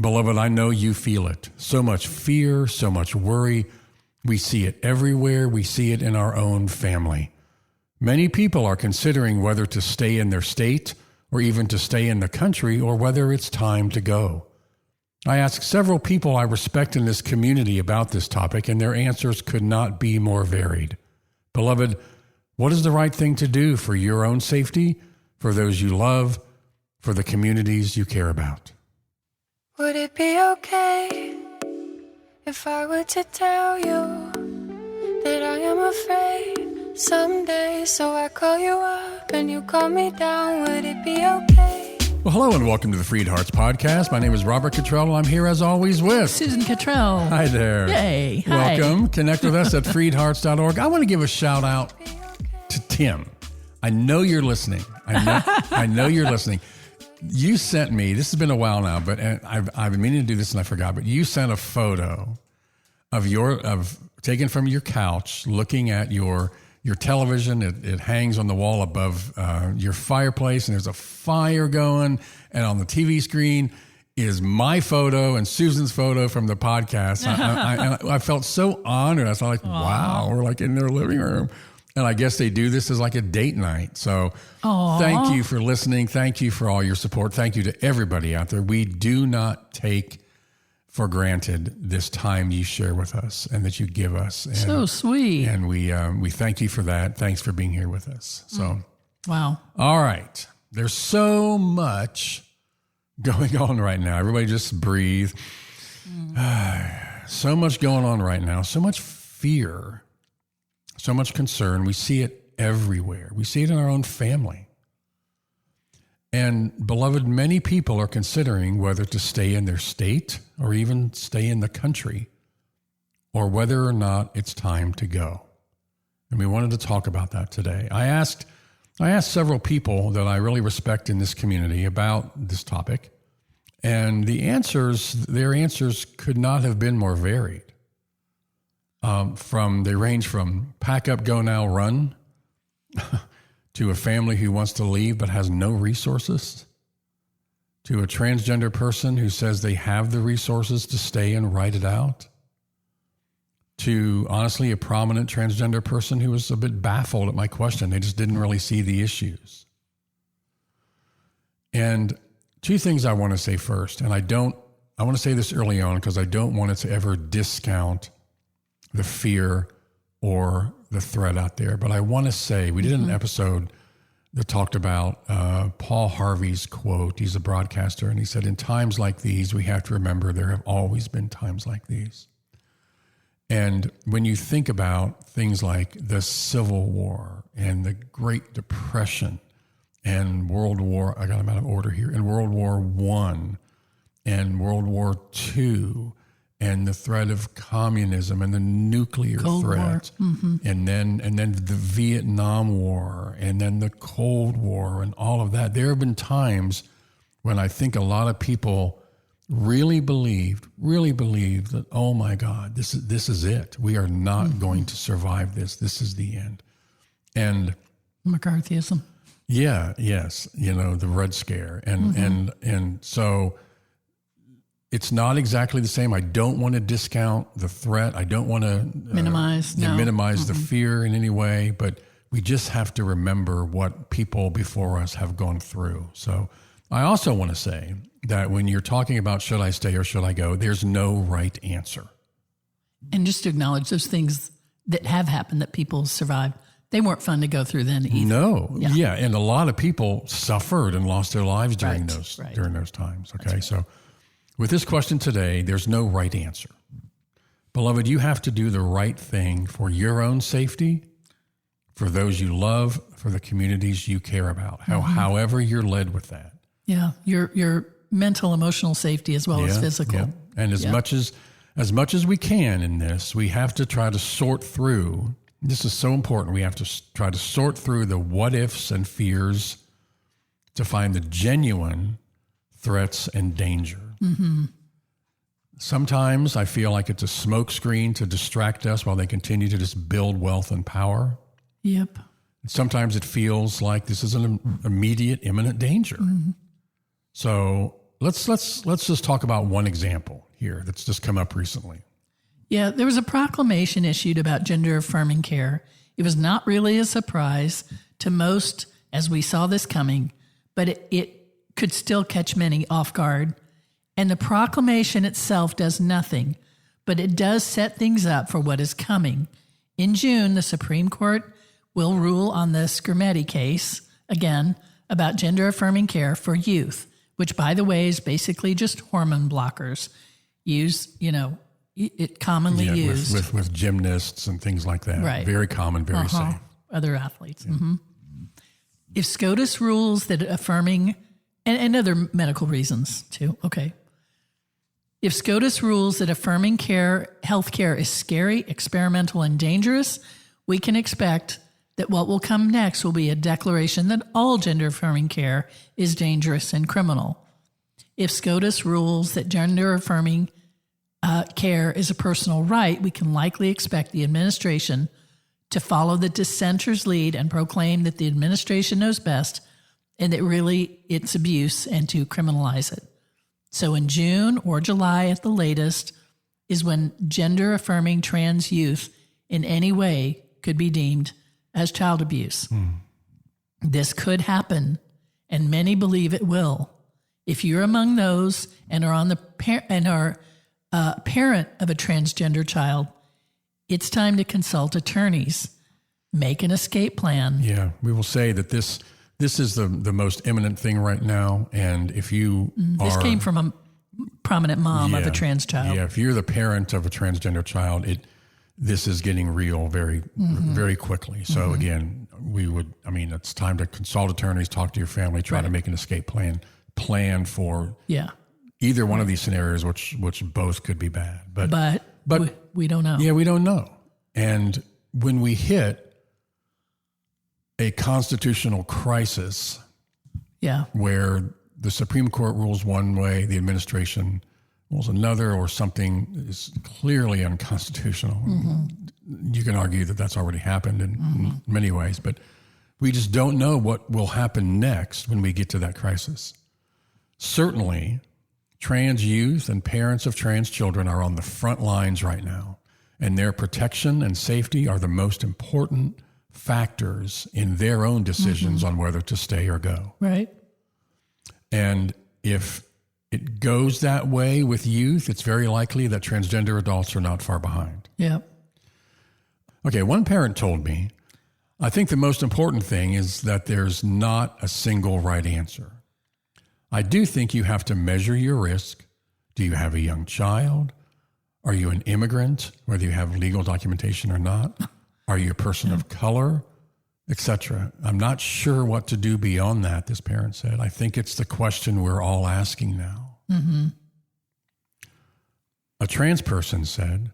Beloved, I know you feel it. So much fear, so much worry. We see it everywhere. We see it in our own family. Many people are considering whether to stay in their state or even to stay in the country or whether it's time to go. I asked several people I respect in this community about this topic, and their answers could not be more varied. Beloved, what is the right thing to do for your own safety, for those you love, for the communities you care about? Would it be okay if I were to tell you that I am afraid someday? So I call you up and you call me down. Would it be okay? Well, hello and welcome to the FreedHearts podcast. My name is Robert Cottrell, and I'm here as always with Susan Cottrell. Hi there. Yay. Welcome. Hi. Connect with us at freedhearts.org. I want to give a shout out to Tim. I know you're listening. I know you're listening. You sent me, this has been a while now, but I've been meaning to do this and I forgot, but you sent a photo of taken from your couch, looking at your television. It hangs on the wall above your fireplace, and there's a fire going, and on the TV screen is my photo and Susan's photo from the podcast. I felt so honored. I was like, wow, we're like in their living room. And I guess they do this as like a date night. So Thank you for listening. Thank you for all your support. Thank you to everybody out there. We do not take for granted this time you share with us and that you give us. And, so sweet. And we thank you for that. Thanks for being here with us. So, Wow. All right. There's so much going on right now. Everybody just breathe. So much going on right now. So much fear. So much concern. We see it everywhere. We see it in our own family. And beloved, many people are considering whether to stay in their state or even stay in the country, or whether or not it's time to go. And we wanted to talk about that today. I asked several people that I really respect in this community about this topic, and their answers could not have been more varied. They range from pack up, go now, run, to a family who wants to leave but has no resources, to a transgender person who says they have the resources to stay and write it out, to honestly a prominent transgender person who was a bit baffled at my question. They just didn't really see the issues. And two things I want to say first, and I want to say this early on because I don't want it to ever discount the fear or the threat out there. But I want to say, we did an episode that talked about Paul Harvey's quote. He's a broadcaster, and he said, in times like these, we have to remember there have always been times like these. And when you think about things like the Civil War and the Great Depression and World War, I got them out of order here, and World War I and World War II, and the threat of communism and the nuclear threat, and then the Vietnam War, and then the Cold War, and all of that. There have been times when I think a lot of people really believed that, oh my God, this is it. We are not going to survive this. This is the end. And McCarthyism. Yeah, yes, the Red Scare, and so. It's not exactly the same. I don't want to discount the threat. I don't want to minimize the fear in any way, but we just have to remember what people before us have gone through. So I also want to say that when you're talking about should I stay or should I go, there's no right answer. And just to acknowledge those things that have happened that people survived, they weren't fun to go through then either. No. Yeah. And a lot of people suffered and lost their lives during those times. Okay. Right. So with this question today, there's no right answer. Beloved, you have to do the right thing for your own safety, for those you love, for the communities you care about, however you're led with that. Yeah, your mental, emotional safety as well as physical. Yeah. And as much as we can in this, we have to try to sort through, this is so important, we have to try to sort through the what ifs and fears to find the genuine threats and danger. Sometimes I feel like it's a smokescreen to distract us while they continue to just build wealth and power. Yep. Sometimes it feels like this is an immediate, imminent danger. So let's just talk about one example here that's just come up recently. Yeah, there was a proclamation issued about gender affirming care. It was not really a surprise to most as we saw this coming, but it could still catch many off guard. And the proclamation itself does nothing, but it does set things up for what is coming. In June, the Supreme Court will rule on the Skermetti case, again, about gender affirming care for youth, which, by the way, is basically just hormone blockers it commonly used. With gymnasts and things like that. Right. Very common, very safe. Other athletes. Yeah. Mm-hmm. If SCOTUS rules that affirming, and other medical reasons too, okay. If SCOTUS rules that affirming health care is scary, experimental, and dangerous, we can expect that what will come next will be a declaration that all gender affirming care is dangerous and criminal. If SCOTUS rules that gender affirming care is a personal right, we can likely expect the administration to follow the dissenter's lead and proclaim that the administration knows best and that really it's abuse and to criminalize it. So in June or July at the latest is when gender affirming trans youth in any way could be deemed as child abuse. This could happen, and many believe it will. If you're among those and are on the parent of a transgender child, it's time to consult attorneys. Make an escape plan. Yeah, we will say that this is the most imminent thing right now. And if you This came from a prominent mom of a trans child. Yeah, if you're the parent of a transgender child, this is getting real very, very quickly. So again, it's time to consult attorneys, talk to your family, try to make an escape plan for either one of these scenarios, which both could be bad. But we don't know. Yeah, we don't know. And when we hit a constitutional crisis, where the Supreme Court rules one way, the administration rules another, or something is clearly unconstitutional, you can argue that that's already happened in many ways, but we just don't know what will happen next when we get to that crisis. Certainly, trans youth and parents of trans children are on the front lines right now, and their protection and safety are the most important factors in their own decisions on whether to stay or go. Right. And if it goes that way with youth, it's very likely that transgender adults are not far behind. Yeah. Okay, one parent told me, I think the most important thing is that there's not a single right answer. I do think you have to measure your risk. Do you have a young child? Are you an immigrant, whether you have legal documentation or not? Are you a person of color, etc.? I'm not sure what to do beyond that, this parent said. I think it's the question we're all asking now. A trans person said,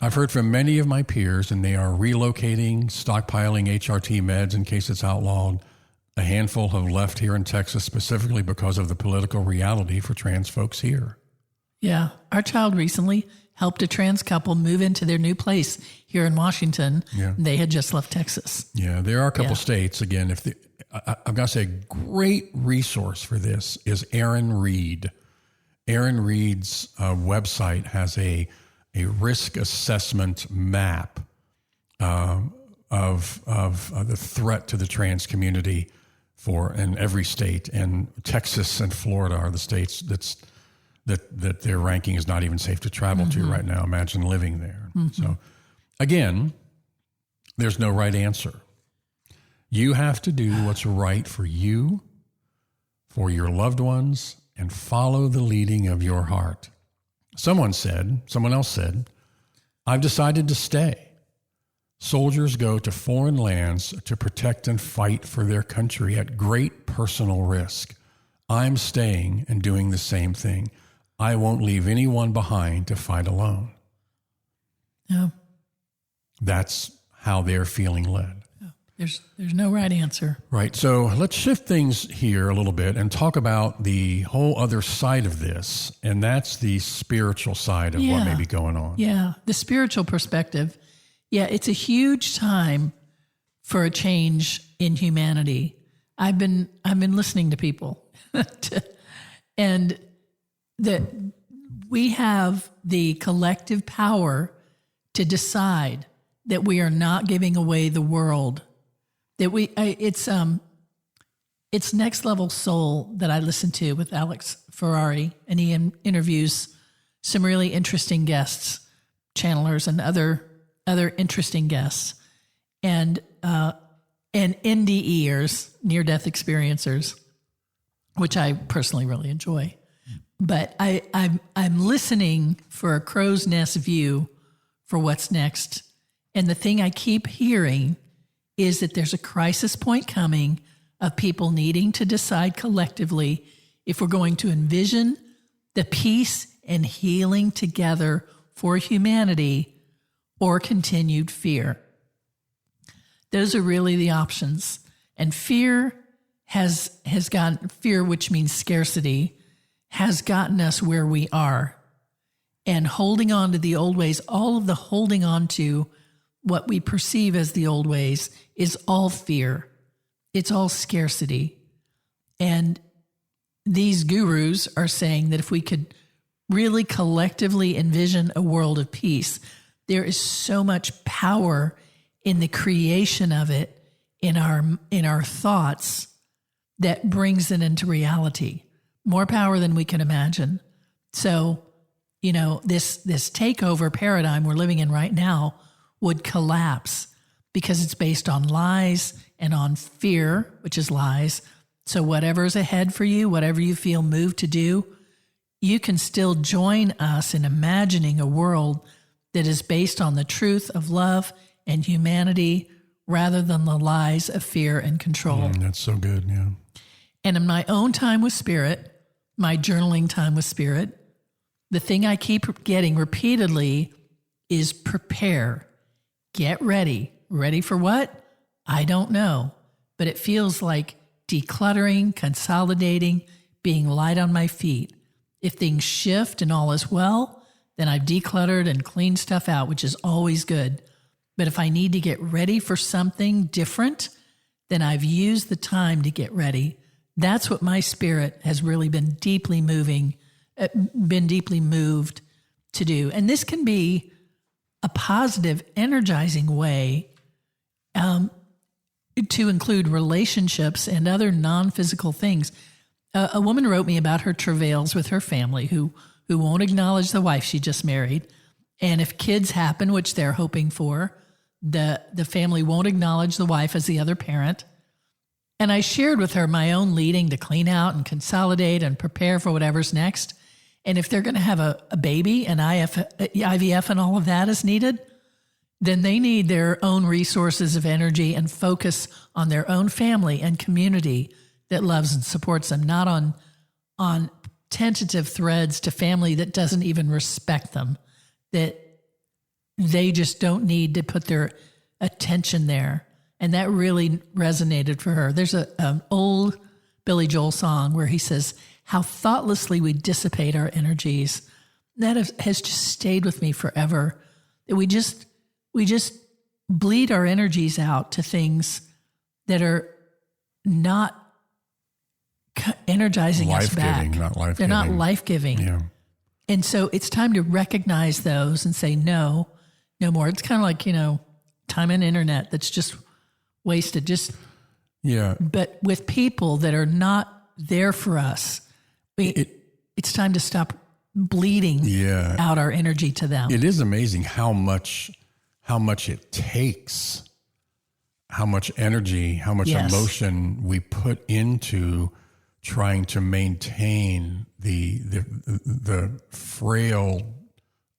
I've heard from many of my peers, and they are relocating, stockpiling HRT meds in case it's outlawed. A handful have left here in Texas specifically because of the political reality for trans folks here. Yeah. Our child recently helped a trans couple move into their new place here in Washington. Yeah. They had just left Texas. Yeah, there are a couple states. Again, I've got to say, a great resource for this is Aaron Reed. Aaron Reed's website has a risk assessment map of the threat to the trans community in every state, and Texas and Florida are the states that their ranking is not even safe to travel to right now. Imagine living there. So again, there's no right answer. You have to do what's right for you, for your loved ones, and follow the leading of your heart. Someone else said, I've decided to stay. Soldiers go to foreign lands to protect and fight for their country at great personal risk. I'm staying and doing the same thing. I won't leave anyone behind to fight alone. Yeah. That's how they're feeling led. Yeah. There's no right answer. Right. So let's shift things here a little bit and talk about the whole other side of this, and that's the spiritual side of what may be going on. Yeah, the spiritual perspective. Yeah, it's a huge time for a change in humanity. I've been listening to people And that we have the collective power to decide that we are not giving away the world. That it's Next Level Soul that I listen to with Alex Ferrari, and he interviews some really interesting guests, channelers and other interesting guests, and NDEers, near-death experiencers, which I personally really enjoy. But I'm listening for a crow's nest view for what's next. And the thing I keep hearing is that there's a crisis point coming of people needing to decide collectively if we're going to envision the peace and healing together for humanity or continued fear. Those are really the options. And fear has gotten, fear, which means scarcity, has gotten us where we are. And holding on to the old ways, all of the holding on to what we perceive as the old ways is all fear. It's all scarcity. And these gurus are saying that if we could really collectively envision a world of peace, there is so much power in the creation of it, in our thoughts, that brings it into reality. More power than we can imagine. So, this takeover paradigm we're living in right now would collapse because it's based on lies and on fear, which is lies. So whatever's ahead for you, whatever you feel moved to do, you can still join us in imagining a world that is based on the truth of love and humanity rather than the lies of fear and control. That's so good, yeah. And in my own time with Spirit, my journaling time with Spirit, the thing I keep getting repeatedly is prepare, get ready. Ready for what? I don't know, but it feels like decluttering, consolidating, being light on my feet. If things shift and all is well, then I've decluttered and cleaned stuff out, which is always good. But if I need to get ready for something different, then I've used the time to get ready. That's what my spirit has really been deeply moved to do. And this can be a positive, energizing way to include relationships and other non-physical things. A woman wrote me about her travails with her family who won't acknowledge the wife she just married. And if kids happen, which they're hoping for, the family won't acknowledge the wife as the other parent. And I shared with her my own leading to clean out and consolidate and prepare for whatever's next. And if they're going to have a baby and IVF and all of that is needed, then they need their own resources of energy and focus on their own family and community that loves and supports them, not on tentative threads to family that doesn't even respect them, that they just don't need to put their attention there. And that really resonated for her. There's an old Billy Joel song where he says, how thoughtlessly we dissipate our energies. That has just stayed with me forever. That we just bleed our energies out to things that are not energizing us back. Not life-giving. They're not life-giving. Yeah. And so it's time to recognize those and say, no more. It's kind of like, time and internet that's just wasted. But with people that are not there for us, it's time to stop bleeding out our energy to them. It is amazing how much it takes, how much energy, how much emotion we put into trying to maintain the frail,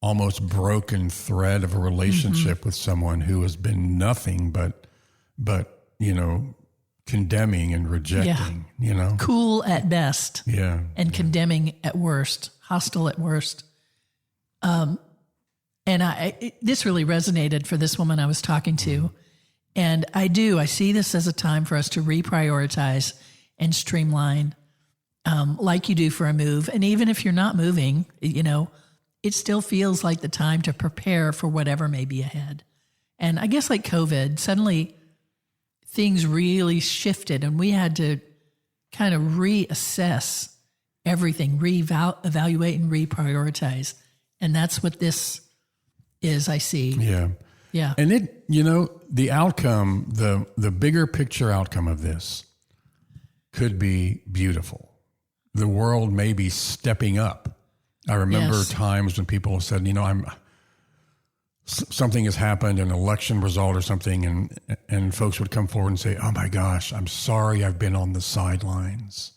almost broken thread of a relationship with someone who has been nothing but condemning and rejecting, Cool at best. Yeah. And condemning at worst, hostile at worst. And this really resonated for this woman I was talking to. And I see this as a time for us to reprioritize and streamline, like you do for a move. And even if you're not moving, it still feels like the time to prepare for whatever may be ahead. And I guess like COVID, suddenly things really shifted and we had to kind of reassess everything, evaluate and reprioritize. And that's what this is, I see. Yeah. Yeah. And the outcome, the bigger picture outcome of this could be beautiful. The world may be stepping up. I remember times when people have said, something has happened, an election result or something, and folks would come forward and say, oh my gosh, I'm sorry I've been on the sidelines.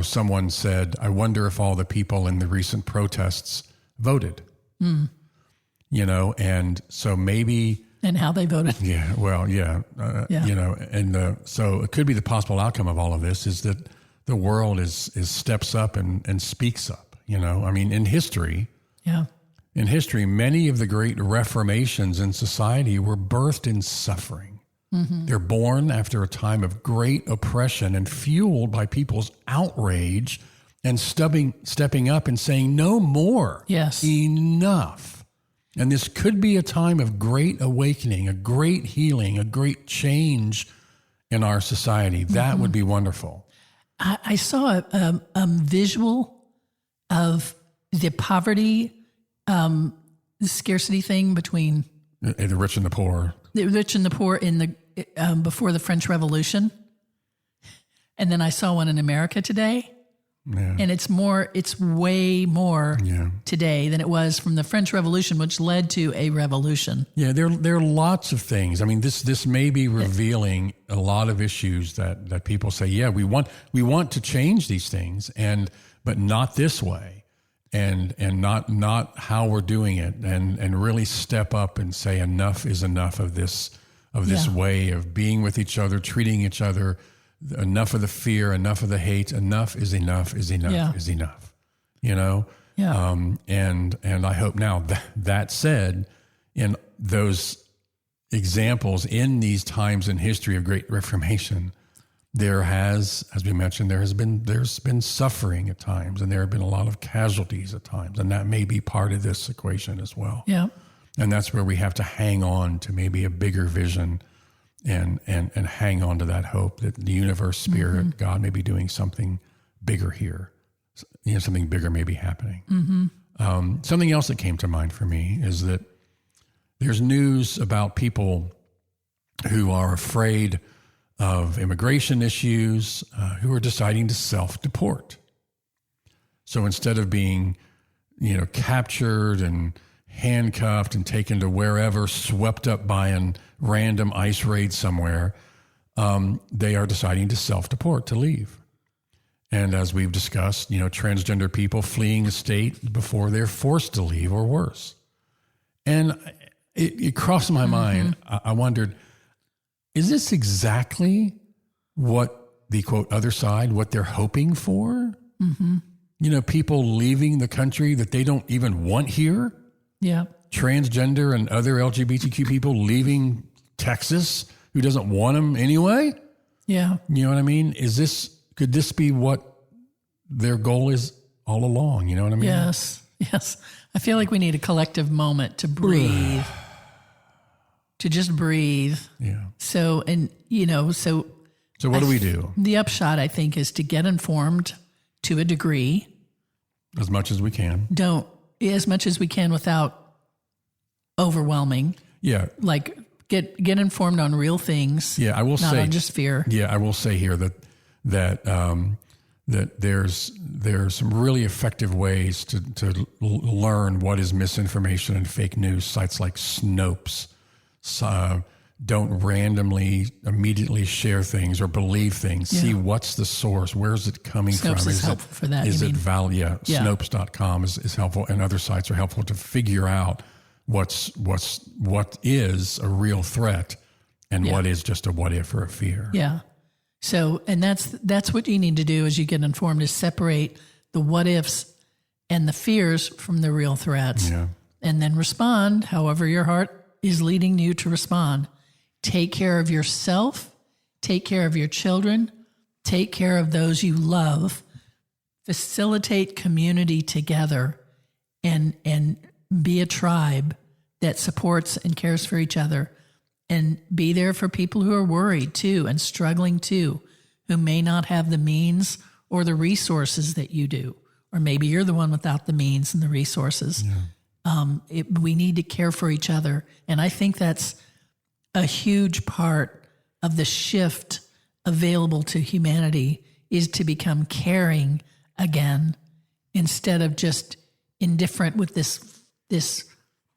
Someone said, I wonder if all the people in the recent protests voted. And so maybe... And how they voted. Yeah, well, yeah. So it could be the possible outcome of all of this is that the world is steps up and speaks up, in history. Yeah. In history, many of the great reformations in society were birthed in suffering. Mm-hmm. They're born after a time of great oppression and fueled by people's outrage and stepping up and saying, no more. Yes. Enough. And this could be a time of great awakening, a great healing, a great change in our society. That would be wonderful. I saw a visual of the poverty, the scarcity thing between the rich and the poor. The rich and the poor in the before the French Revolution, and then I saw one in America today, and it's way more today than it was from the French Revolution, which led to a revolution. Yeah, there are lots of things. I mean, this may be revealing a lot of issues that people say, yeah, we want to change these things, but not this way. And not how we're doing it, and really step up and say enough is enough of this way of being with each other, treating each other. Enough of the fear, enough of the hate. Enough is enough is enough is enough. Yeah. And I hope now that said, in those examples in these times in history of great reformation, there has, as we mentioned, there's been suffering at times, and there have been a lot of casualties at times, and that may be part of this equation as well. Yeah, and that's where we have to hang on to maybe a bigger vision, and hang on to that hope that the universe, spirit, God may be doing something bigger here. Something bigger may be happening. Mm-hmm. Something else that came to mind for me is that there's news about people who are afraid of immigration issues, who are deciding to self-deport. So instead of being, captured and handcuffed and taken to wherever, swept up by a random ICE raid somewhere, they are deciding to self-deport, to leave. And as we've discussed, transgender people fleeing the state before they're forced to leave, or worse. And it crossed my mind. I wondered, is this exactly what the, quote, other side, what they're hoping for? Mm-hmm. People leaving the country that they don't even want here? Yeah. Transgender and other LGBTQ people leaving Texas who doesn't want them anyway? Yeah. You know what I mean? Could this be what their goal is all along? You know what I mean? Yes. I feel like we need a collective moment to breathe. To just breathe. Yeah. So what do we do? The upshot, I think, is to get informed to a degree. As much as we can. As much as we can without overwhelming. Yeah. Like get informed on real things. Yeah, I will not say. On just fear. Yeah, I will say here that there's some really effective ways to learn what is misinformation and fake news. Sites like Snopes. Don't randomly immediately share things or believe things. Yeah. See what's the source. Where is it coming from? Is helpful for that. Is it valid? Yeah. Snopes.com is helpful, and other sites are helpful to figure out what is a real threat and what is just a what if or a fear. Yeah. So, and that's what you need to do as you get informed, is separate the what ifs and the fears from the real threats. Yeah. And then respond however your heart is leading you to respond. Take care of yourself, take care of your children, take care of those you love, facilitate community together, and be a tribe that supports and cares for each other, and be there for people who are worried too and struggling too, who may not have the means or the resources that you do. Or maybe you're the one without the means and the resources. We need to care for each other. And I think that's a huge part of the shift available to humanity, is to become caring again instead of just indifferent with this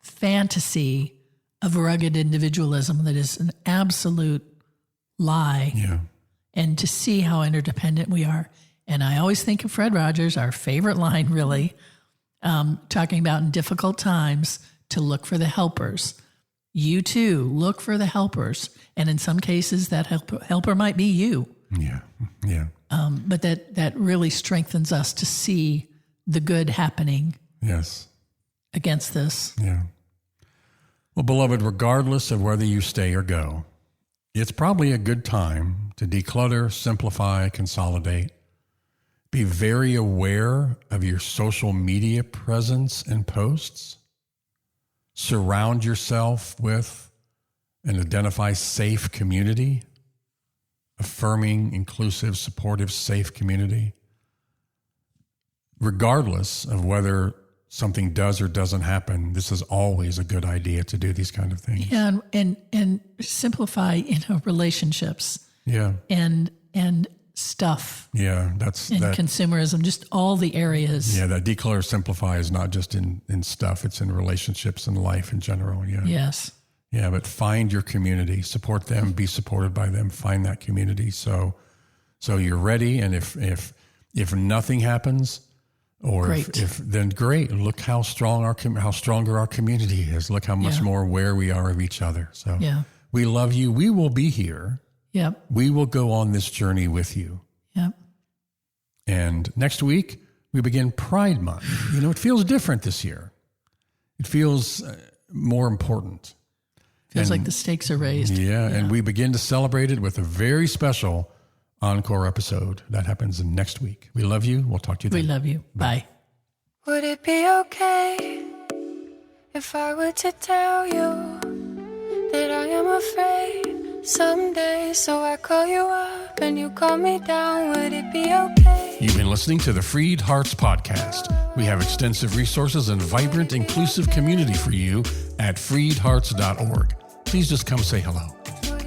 fantasy of rugged individualism that is an absolute lie. Yeah. And to see how interdependent we are. And I always think of Fred Rogers, our favorite line, really, talking about in difficult times to look for the helpers. You too, look for the helpers. And in some cases, that helper might be you. Yeah. Yeah. But that really strengthens us to see the good happening. Yes. Against this. Yeah. Well, beloved, regardless of whether you stay or go, it's probably a good time to declutter, simplify, consolidate. Be very aware of your social media presence and posts. Surround yourself with and identify safe community, affirming, inclusive, supportive, safe community. Regardless of whether something does or doesn't happen, this is always a good idea to do these kind of things. Yeah, and simplify, relationships. Yeah. And stuff. Yeah, and consumerism, just all the areas. Yeah, that declutter, simplify is not just in stuff, it's in relationships and life in general. Yeah. Yes. Yeah, but find your community, support them, be supported by them, find that community. So you're ready. And if nothing happens, or if then great, look how stronger our community is. Look how much more aware we are of each other. So we love you. We will be here. Yep. We will go on this journey with you. Yep. And next week, we begin Pride Month. It feels different this year. It feels more important. Feels like the stakes are raised. Yeah, and we begin to celebrate it with a very special encore episode. That happens next week. We love you. We'll talk to you then. We love you. Bye. Would it be okay if I were to tell you that I am afraid someday, so I call you up and you call me down? Would it be okay? You've been listening to the Freed Hearts Podcast. We have extensive resources and vibrant, inclusive community for you at freedhearts.org. Please just come say hello.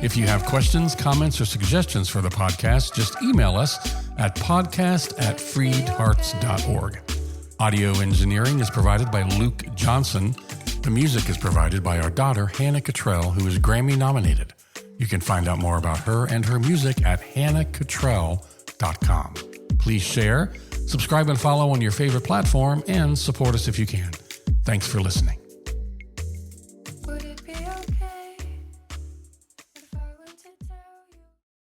If you have questions, comments, or suggestions for the podcast, just email us at podcast@freedhearts.org. Audio engineering is provided by Luke Johnson. The music is provided by our daughter, Hannah Cottrell, who is Grammy nominated. You can find out more about her and her music at hannahcottrell.com. Please share, subscribe, and follow on your favorite platform, and support us if you can. Thanks for listening. Would it be okay?